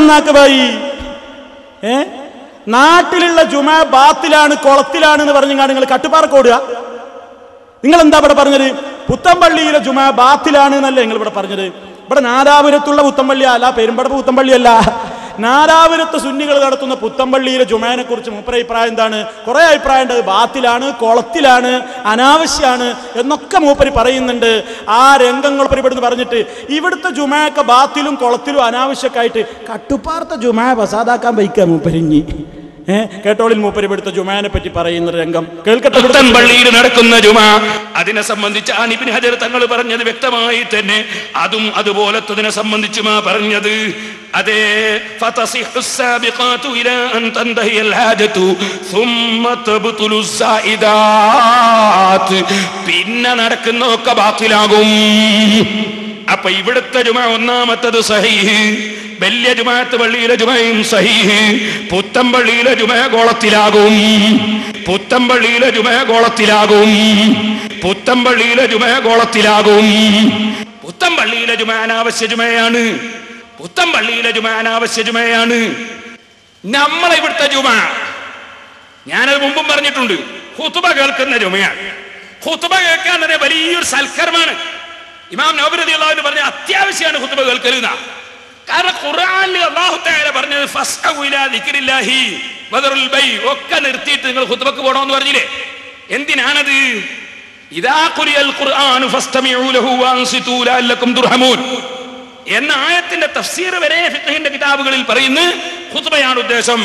നന്നാക്ക് ഭായി. നാട്ടിലുള്ള ജുമാ ബാത്തിലാണ്, കുളത്തിലാണ് എന്ന് പറഞ്ഞാൽ നിങ്ങൾ കട്ടുപാറക്ക് ഓടുക. നിങ്ങൾ എന്താ ഇവിടെ പറഞ്ഞത്? പുത്തമ്പള്ളിയിലെ ജുമാ ബാത്തിലാണ് എന്നല്ലേ നിങ്ങൾ ഇവിടെ പറഞ്ഞത്? ഇവിടെ നാദാപുരത്തുള്ള പുത്തമ്പള്ളി അല്ല, പെരുമ്പടപ്പ് പുത്തമ്പള്ളിയല്ല, നാദാപുരത്ത് സുന്നികൾ നടത്തുന്ന പുത്തമ്പള്ളിയിലെ ജുമാനെ കുറിച്ച് മൂപ്പര അഭിപ്രായം എന്താണ്? കുറെ അഭിപ്രായം ഉണ്ട്. ബാത്തിലാണ്, കുളത്തിലാണ്, അനാവശ്യമാണ് എന്നൊക്കെ മൂപ്പര് പറയുന്നുണ്ട്. ആ രംഗങ്ങൾ പരിപാടി പറഞ്ഞിട്ട് ഇവിടുത്തെ ജുമായൊക്കെ ബാത്തിലും കുളത്തിലും അനാവശ്യമൊക്കെ ആയിട്ട് കട്ടുപ്പാർത്ത ജുമാ ഫസാദാക്കാൻ വയ്ക്കുക മൂപ്പരിഞ്ഞി. കേട്ടോളിൽ മൂപ്പര് ഇവിടുത്തെ ജുമാനെ പറ്റി പറയുന്ന രംഗം കേൾക്കട്ടെ. പുത്തമ്പള്ളിയിൽ നടക്കുന്ന ജുമാ അതിനെ സംബന്ധിച്ച് ഇബ്നു ഹജർ തങ്ങൾ പറഞ്ഞത് വ്യക്തമായി തന്നെ അതും അതുപോലത്തതിനെ സംബന്ധിച്ചുമാ പറഞ്ഞത്. അതേ ഫതസിഹു സാബിഖാതു ഇലാ അൻ തൻതഹിൽ ഹാജതു സുമ്മ തബ്തുലു സായിദാത്ത്. പിന്നെ നടക്കുന്നതൊക്കെ ബാത്തിലാകും. അപ്പൊ ഇവിടുത്തെ ജുമാ ഒന്നാമത്തത് സഹീഹ്, വലിയ ജുമാഅത്ത് പള്ളിയിലെ ജുമയും സഹീഹ്. പുത്തമ്പള്ളിയിലെ ജുമാ ഗോളത്തിലാകും, പുത്തമ്പള്ളിയിലെ ജുമാ ഗോളത്തിലാകും, പുത്തമ്പള്ളിയിലെ ജുമാ ഗോളത്തിലാകും. പുത്തമ്പള്ളിയിലെ ജുമാ അനാവശ്യ ജുമയാണ്, പുത്തമ്പള്ളിയിലെ ജുമാ അനാവശ്യ ജുമയാണ്. നമ്മളെ ഇവിടുത്തെ ജുമാ, ഞാനത് മുമ്പും പറഞ്ഞിട്ടുണ്ട്, ഖുതുബ കേൾക്കുന്ന ജുമയാണ്. ഖുതുബ കേൾക്കാൻ തന്നെ വലിയൊരു സൽക്കർമാണ്. ഇമാം നവവി റളിയല്ലാഹു അൻഹു പറഞ്ഞ അത്യാവശ്യമാണ് ഖുതുബ കേൾക്കലുന്ന. കാരണം ഖുർആനിൽ അല്ലാഹു തആല പറഞ്ഞത് ഫസ്അഉ ഇലാ ദിക്രില്ലാഹി വദറുൽ ബൈ ഒക്കെ നിർത്തിയിട്ട് നിങ്ങൾ ഖുതുബക്ക് പോകണമെന്ന് പറഞ്ഞില്ലേ? എന്തിനാണത്? ഇദാ ഖുരിയൽ ഖുർആനു ഫസ്തമിഉ ലഹു വഅൻസിതു ലഅല്ലകും തുർഹമൂൻ എന്ന ആയത്തിന്റെ തഫ്സീർ വരെ ഫിഖ്ഹിന്റെ കിതാബുകളിൽ പറയുന്നു ഖുതുബയാണ് ഉദ്ദേശം.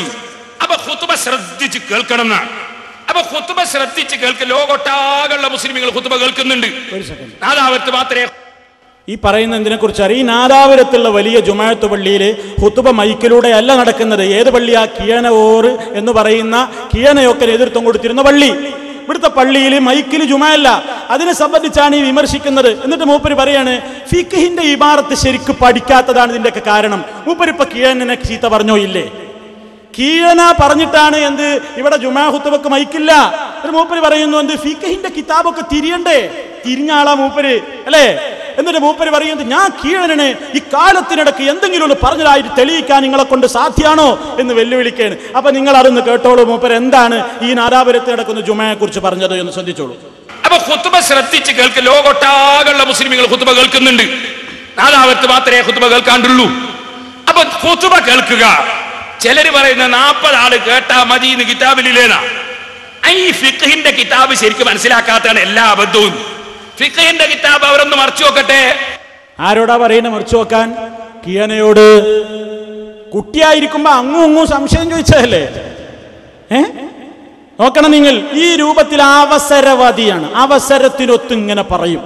അപ്പൊ ഖുതുബ ശ്രദ്ധിച്ച് കേൾക്കണം എന്നാണ്. അപ്പൊ ഖുതുബ ശ്രദ്ധിച്ച് കേൾക്കുക. ലോകൊട്ടാകെയുള്ള മുസ്ലിമുകൾ ഖുതുബ കേൾക്കുന്നുണ്ട്. നാദാപുരത്ത് മാത്രമേ ഈ പറയുന്ന എന്തിനെ കുറിച്ചാണ്? ഈ നാദാപുരത്തുള്ള വലിയ ജുമാഅത്ത് പള്ളിയിൽ ഖുതുബ മൈക്കിലൂടെ അല്ല നടക്കുന്നത്. ഏത് പള്ളിയാ? കിയനോർ എന്ന് പറയുന്ന കിയനയൊക്കെ നേതൃത്വം കൊടുത്തിരുന്ന പള്ളി. ഇവിടുത്തെ പള്ളിയിൽ മൈക്കിൽ ജുമയല്ല. അതിനെ സംബന്ധിച്ചാണ് ഈ വിമർശിക്കുന്നത്. എന്നിട്ട് മൂപ്പര് പറയാണ് ഫിഖ്ഹിന്റെ ഇബാറത്ത് ശരിക്ക് പഠിക്കാത്തതാണ് ഇതിന്റെയൊക്കെ കാരണം. മൂപ്പര് ഇപ്പൊ കിയനെ ചീത്ത പറഞ്ഞോ ഇല്ലേ? കീഴന പറഞ്ഞിട്ടാണ് എന്ത് ഇവിടെ ജുമാ ഖുതുബക്ക് മൈക്കില്ല. ഒരു മൂപ്പര് പറയുന്നു എന്ത് ഫിഖ്ഹിന്റെ കിതാബൊക്കെ തിരിയണ്ടേ? തിരിഞ്ഞ ആളാ മൂപ്പര് അല്ലേ? എന്നിട്ട് മൂപ്പര് പറയുന്നത് ഞാൻ കീഴനാണ്, ഈ കാലത്തിനിടക്ക് എന്തെങ്കിലും ഒന്ന് പറഞ്ഞതായിട്ട് തെളിയിക്കാൻ നിങ്ങളെ കൊണ്ട് സാധ്യമാണോ എന്ന് വെല്ലുവിളിക്കാണ്. അപ്പൊ നിങ്ങൾ അതൊന്ന് കേട്ടോളൂ. മൂപ്പര് എന്താണ് ഈ നാദാപുരത്ത് നടക്കുന്ന ജുമയെ കുറിച്ച് പറഞ്ഞത് എന്ന് ശ്രദ്ധിച്ചോളൂ. അപ്പൊ ഖുതുബ ശ്രദ്ധിച്ച് കേൾക്കുക. ലോകൊട്ടാകെയുള്ള മുസ്ലിമുകൾ ഖുതുബ കേൾക്കുന്നുണ്ട്. നാദാപുരത്ത് മാത്രമേ ഖുതുബ കേൾക്കാണ്ടുള്ളൂ. അപ്പൊ ഖുതുബ കേൾക്കുക. ചിലര് പറയുന്ന 40 ആള് കേട്ടാ മതി എന്ന് കിതാബിലില്ലേനാ. ഈ ഫിഖ്ഹിന്റെ കിതാബ് ശരിക്കും മനസ്സിലാക്കാത്തതാണ് എല്ലാ അബദ്ധവും. ഫിഖ്ഹിന്റെ കിതാബ് അവരൊന്ന് മറിച്ചു നോക്കട്ടെ. ആരോടാ പറയുന്നത് മറിച്ചു നോക്കാൻ? കിയനയോട്. കുട്ടിയായിരിക്കുമ്പോ അങ്ങും അങ്ങും സംശയം ചോദിച്ചതല്ലേ? നോക്കണം നിങ്ങൾ. ഈ രൂപത്തിൽ അവസരവാദിയാണ്. അവസരത്തിനൊത്ത് ഇങ്ങനെ പറയും.